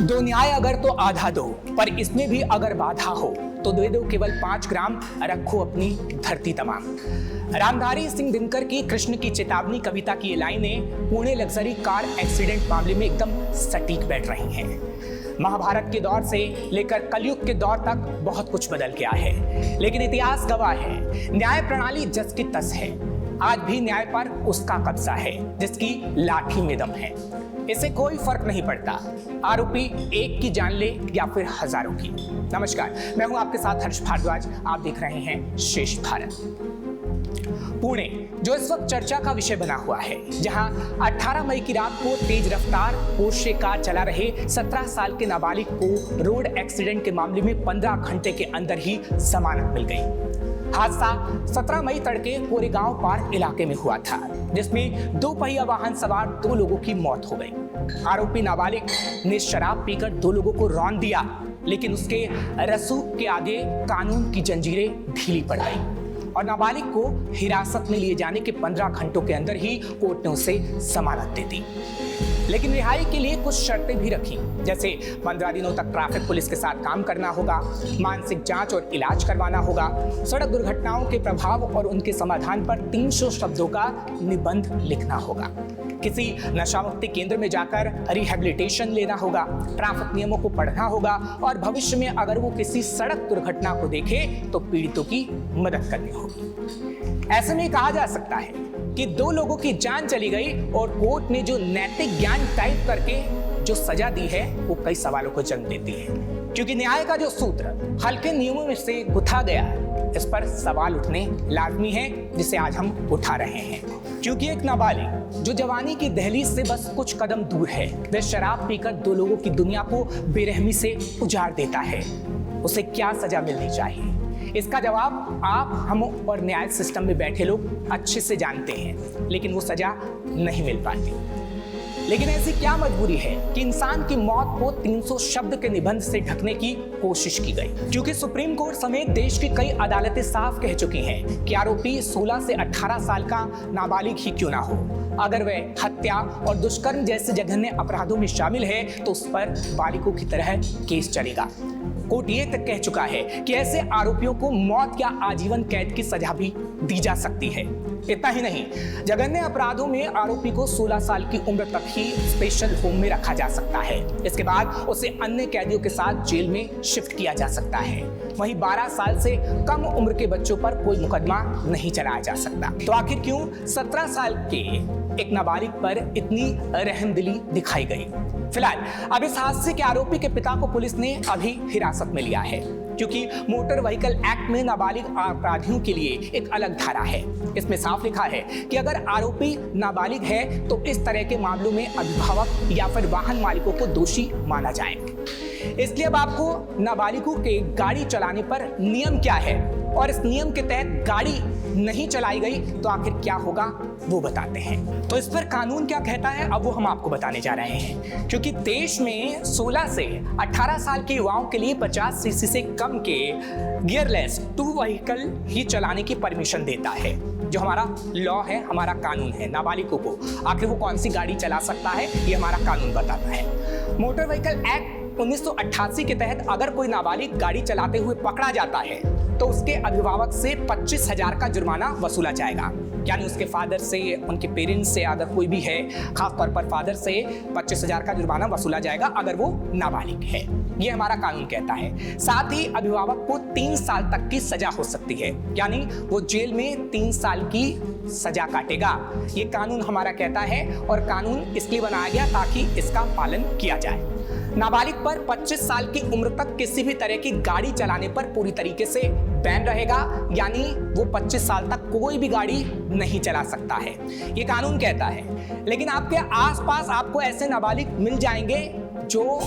दो न्याय अगर तो आधा दो, पर इसमें भी अगर बाधा हो तो दे दो केवल 5 ग्राम, रखो अपनी धरती तमाम। रामधारी सिंह दिनकर की कृष्ण की चेतावनी कविता की ये लाइनें पुणे लग्जरी कार एक्सीडेंट मामले में एकदम सटीक बैठ रही हैं। महाभारत के दौर से लेकर कलयुग के दौर तक बहुत कुछ बदल गया है, लेकिन इतिहास गवाह है न्याय प्रणाली जस की तस है। आज भी न्याय पर उसका कब्जा है जिसकी लाठी में दम है। इससे कोई फर्क नहीं पड़ता आरोपी एक की जान ले या फिर हजारों की। नमस्कार, मैं हूं आपके साथ हर्ष भारद्वाज। आप देख रहे हैं शेष भारत। पुणे जो इस वक्त चर्चा का विषय बना हुआ है, जहां 18 मई की रात को तेज रफ्तार पोर्शे कार चला रहे 17 साल के नाबालिग को रोड एक्सीडेंट के मामले में 15 घंटे के अंदर ही जमानत मिल गई। हादसा 17 मई तड़के कोरेगांव पार्क इलाके में हुआ था, जिसमें 2 पहिया वाहन सवार 2 लोगों की मौत हो गई। आरोपी नाबालिग ने शराब पीकर 2 लोगों को रौंद दिया, लेकिन उसके रसूख के आगे कानून की जंजीरें ढीली पड़ गई और नाबालिग को हिरासत में लिए जाने के 15 घंटों के अंदर ही कोर्ट ने उसे जमानत दे दी। लेकिन रिहाई के लिए कुछ शर्तें भी रखी, जैसे 15 दिनों तक ट्रैफिक पुलिस के साथ काम करना होगा, मानसिक जांच और इलाज करवाना होगा, सड़क दुर्घटनाओं के प्रभाव और उनके समाधान पर 300 शब्दों का निबंध लिखना होगा, किसी नशा मुक्ति केंद्र में जाकर रिहेबिलिटेशन लेना होगा, ट्रैफिक नियमों को पढ़ना होगा और भविष्य में अगर वो किसी सड़क दुर्घटना को देखे तो पीड़ितों की मदद करनी होगी। ऐसे में कहा जा सकता है कि 2 लोगों की जान चली गई और कोर्ट ने जो नैतिक ज्ञान टाइप करके जो सजा दी है वो कई सवालों को जन्म देती है, क्योंकि न्याय का जो सूत्र हल्के नियमों में से गुथा गया है, इस पर सवाल उठने लाजमी है, जिसे आज हम उठा रहे हैं। क्योंकि एक नाबालिग जो जवानी की दहलीज से बस कुछ कदम दूर है, वह शराब पीकर 2 लोगों की दुनिया को बेरहमी से उजाड़ देता है, उसे क्या सजा मिलनी चाहिए? इसका जवाब आप, हम और न्याय सिस्टम में बैठे लोग अच्छे से जानते हैं, लेकिन वो सजा नहीं मिल पाती। लेकिन ऐसी क्या मजबूरी है कि इंसान की मौत को 300 शब्द के निबंध से ढकने की कोशिश की गई? क्योंकि सुप्रीम कोर्ट समेत देश की कई अदालतें साफ कह चुकी हैं कि आरोपी 16 से 18 साल का नाबालिग ही क्यों ना हो, अगर वह हत्या और दुष्कर्म जैसे जघन्य अपराधों में शामिल है तो उस पर बालिगों की तरह केस चलेगा। कोर्ट ये तक कह चुका है कि ऐसे आरोपियों को मौत या आजीवन कैद की सजा भी दी जा सकती है। इतना ही नहीं, जघन्य अपराधों में आरोपी को 16 साल की उम्र तक ही स्पेशल होम में रखा जा सकता है। इसके बाद उसे अन्य कैदियों के साथ जेल में शिफ्ट किया जा सकता है। वहीं 12 साल से कम उम्र के बच्चों पर कोई मुकदमा नहीं चलाया जा सकता। तो आखिर क्यों 17 साल के एक नाबालिग पर इतनी रहमदिली दिखाई गई? फिलहाल अब इस हादसे के आरोपी के पिता को पुलिस ने अभी हिरासत में लिया है, क्योंकि मोटर व्हीकल एक्ट में नाबालिग अपराधियों के लिए एक अलग धारा है। इसमें साफ लिखा है कि अगर आरोपी नाबालिग है तो इस तरह के मामलों में अभिभावक या फिर वाहन मालिकों को दोषी माना जाए। इसलिए अब आपको नाबालिगों के गाड़ी चलाने पर नियम क्या है और इस नियम के तहत गाड़ी नहीं चलाई गई तो आखिर क्या होगा वो बताते हैं। तो इस पर कानून क्या कहता है अब वो हम आपको बताने जा रहे हैं, क्योंकि देश में 16 से 18 साल के युवाओं के लिए 50 सीसी से कम के गियरलेस 2 व्हीकल ही चलाने की परमिशन देता है। जो हमारा लॉ है, हमारा कानून है, नाबालिगों को आखिर वो कौन सी गाड़ी चला सकता है ये हमारा कानून बताता है। मोटर व्हीकल एक्ट 1988 के तहत अगर कोई नाबालिग गाड़ी चलाते हुए पकड़ा जाता है तो उसके अभिभावक से 25,000 का जुर्माना वसूला जाएगा। यानी उसके फादर से, उनके पेरेंट्स से अगर कोई भी है, खासतौर पर फादर से 25,000 का जुर्माना वसूला जाएगा अगर वो नाबालिग है। ये हमारा कानून कहता है। साथ ही अभिभावक को 3 साल तक की सजा हो सकती है, यानी वो जेल में 3 साल की सजा काटेगा। ये कानून हमारा कहता है और कानून इसलिए बनाया गया ताकि इसका पालन किया जाए। नाबालिग पर 25 साल की उम्र तक किसी भी तरह की गाड़ी चलाने पर पूरी तरीके से बैन रहेगा, यानी वो 25 साल तक कोई भी गाड़ी नहीं चला सकता है, ये कानून कहता है। लेकिन आपके आसपास आपको ऐसे नाबालिग मिल जाएंगे जो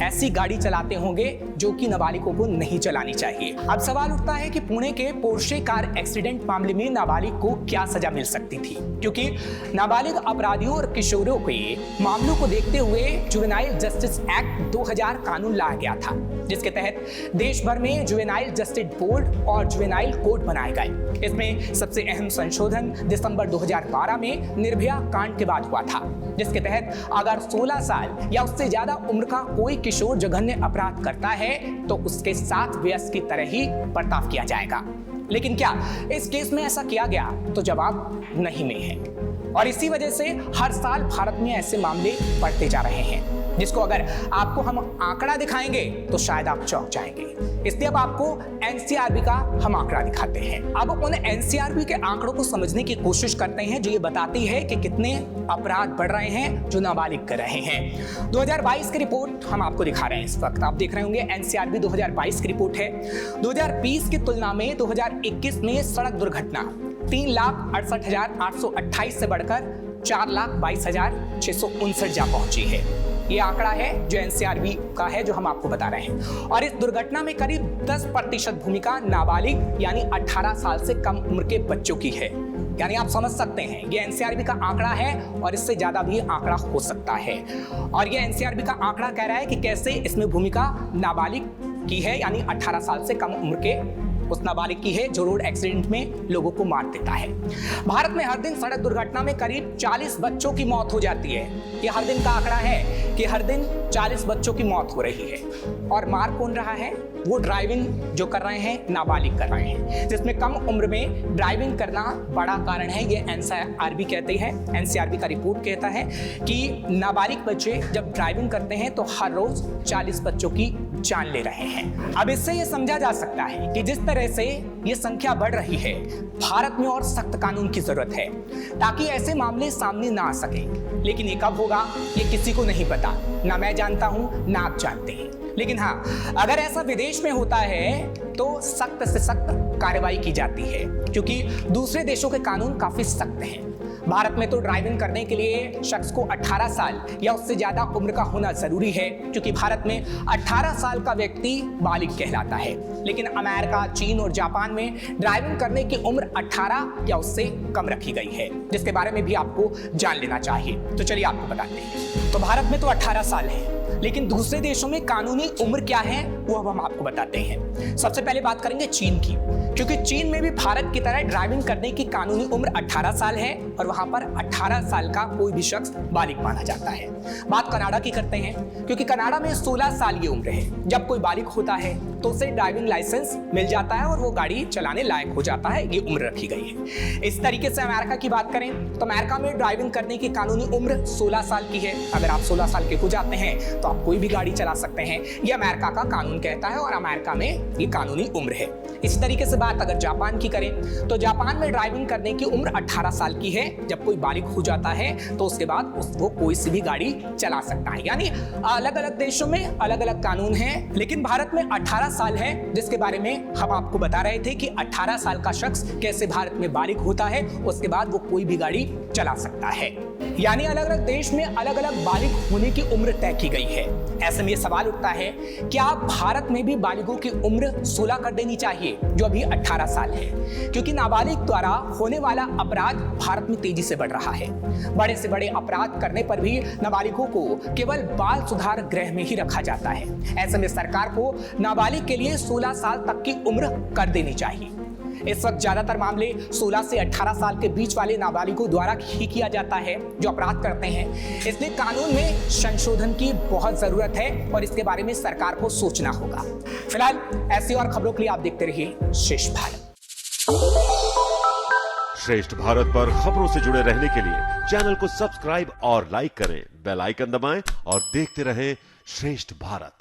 ऐसी गाड़ी चलाते होंगे जो कि नाबालिगों को नहीं चलानी चाहिए। अब सवाल उठता है कि पुणे के पोर्शे कार एक्सीडेंट मामले में नाबालिग को क्या सजा मिल सकती थी, क्योंकि नाबालिग अपराधियों और किशोरों के मामलों को देखते हुए जुवेनाइल जस्टिस एक्ट 2000 कानून लाया गया था, जिसके तहत देश भर में जुवेनाइल जस्टिस बोर्ड और जुवेनाइल कोर्ट बनाए गए। इसमें सबसे अहम संशोधन दिसंबर 2012 में निर्भया कांड के बाद हुआ था, जिसके तहत अगर 16 साल या उससे ज्यादा उम्र का कोई किशोर जघन्य अपराध करता है तो उसके साथ वयस्क की तरह ही बर्ताव किया जाएगा। लेकिन क्या इस केस में ऐसा किया गया? तो जवाब नहीं में है। और इसी वजह से हर साल भारत में ऐसे मामले बढ़ते जा रहे हैं, जिसको अगर आपको हम आंकड़ा दिखाएंगे तो शायद आप चौंक जाएंगे। इसलिए अब आपको एनसीआरबी का हम आंकड़ा दिखाते हैं। अब उन एनसीआरबी के आंकड़ों को समझने की कोशिश करते हैं जो ये बताती है कि कितने अपराध बढ़ रहे हैं जो नाबालिग कर रहे हैं। 2022 की रिपोर्ट हम आपको दिखा रहे हैं। इस वक्त आप देख रहे होंगे एनसीआरबी 2022 की रिपोर्ट है। 2020 की तुलना में 2021 में सड़क दुर्घटना 3,68,828 से बढ़कर 4,22,659 जा पहुंची है। ये आंकड़ा है जो एनसीआरबी का है, जो हम आपको बता रहे हैं। और इस दुर्घटना में करीब 10% भूमिका नाबालिग यानी 18 साल से कम उम्र के बच्चों की है। यानी आप समझ सकते हैं ये एनसीआरबी का आंकड़ा है और इससे ज्यादा भी आंकड़ा हो सकता है। और ये एनसीआरबी का आंकड़ा कह रहा है कि कैसे इसमें भूमिका नाबालिग की है, यानी 18 साल से कम उम्र के उस नाबालिग की है जो रोड एक्सीडेंट में लोगों को मार देता है। भारत में हर दिन सड़क दुर्घटना में करीब 40 बच्चों की मौत हो जाती है। ये हर दिन का आंकड़ा है कि हर दिन 40 बच्चों की मौत हो रही है। और मार कौन रहा है? वो ड्राइविंग जो कर रहे हैं नाबालिग कर रहे हैं, जिसमें कम उम्र में ड्राइविंग करना बड़ा कारण है। ये एनसीआरबी कहती है, एनसीआरबी का रिपोर्ट कहता है कि नाबालिग बच्चे जब ड्राइविंग करते हैं तो हर रोज 40 बच्चों की जान ले रहे हैं। अब इससे ये समझा जा सकता है कि जिस तरह से ये संख्या बढ़ रही है, भारत में और सख्त कानून की जरूरत है ताकि ऐसे मामले सामने ना आ सके। लेकिन ये कब होगा ये किसी को नहीं पता, ना मैं जानता हूं ना आप जानते हैं। लेकिन हाँ, अगर ऐसा विदेश में होता है तो सख्त से सख्त कार्रवाई की जाती है, क्योंकि दूसरे देशों के कानून काफी सख्त हैं। भारत में तो ड्राइविंग करने के लिए शख्स को 18 साल या उससे ज्यादा उम्र का होना जरूरी है, क्योंकि भारत में 18 साल का व्यक्ति बालिग कहलाता है। लेकिन अमेरिका, चीन और जापान में ड्राइविंग करने की उम्र 18 या उससे कम रखी गई है, जिसके बारे में भी आपको जान लेना चाहिए। तो चलिए आपको बताते हैं। तो भारत में तो 18 साल है, लेकिन दूसरे देशों में कानूनी उम्र क्या है वो अब हम आपको बताते हैं। सबसे पहले बात करेंगे चीन की, क्योंकि चीन में भी भारत की तरह ड्राइविंग करने की कानूनी उम्र 18 साल है और वहां पर 18 साल का कोई भी शख्स बालिग माना जाता है। बात कनाडा की करते हैं, क्योंकि कनाडा में 16 साल की उम्र है। जब कोई बालिग होता है तो उसे ड्राइविंग लाइसेंस मिल जाता है और वो गाड़ी चलाने लायक हो जाता है। ये उम्र रखी गई है। इस तरीके से अमेरिका की बात करें तो अमेरिका में ड्राइविंग करने की कानूनी उम्र 16 साल की है। अगर आप 16 साल के हो जाते हैं तो आप कोई भी गाड़ी चला सकते हैं। ये अमेरिका का कानून कहता है और अमेरिका में ये कानूनी उम्र है। इसी तरीके से बात अगर जापान की करें तो जापान में ड्राइविंग करने की उम्र 18 साल की है। जब कोई बालिग हो जाता है तो उसके बाद वो कोई सी भी गाड़ी चला सकता है। यानी अलग अलग देशों में अलग अलग कानून हैं, लेकिन भारत में 18 साल है, जिसके बारे में हम आपको बता रहे थे कि 18 साल का शख्स कैसे भारत में बालिग होता है, उसके बाद वो कोई भी गाड़ी चला सकता है। यानी अलग अलग देश में अलग अलग बालिग होने की उम्र तय की गई है। ऐसे में ये सवाल उठता है, क्या भारत में भी बालिगों की उम्र 16 कर देनी चाहिए जो अभी 18 साल है? क्योंकि नाबालिग द्वारा होने वाला अपराध भारत में तेजी से बढ़ रहा है। बड़े से बड़े अपराध करने पर भी नाबालिगों को केवल बाल सुधार गृह में ही रखा जाता है। ऐसे में सरकार को नाबालिग के लिए 16 साल तक की उम्र कर देनी चाहिए। इस वक्त ज्यादातर मामले 16 से 18 साल के बीच वाले नाबालिगों द्वारा ही किया जाता है जो अपराध करते हैं। इसलिए कानून में संशोधन की बहुत जरूरत है और इसके बारे में सरकार को सोचना होगा। फिलहाल ऐसी और खबरों के लिए आप देखते रहिए श्रेष्ठ भारत। श्रेष्ठ भारत पर खबरों से जुड़े रहने के लिए चैनल को सब्सक्राइब और लाइक करें, बेल आइकन दबाएं और देखते रहें श्रेष्ठ भारत।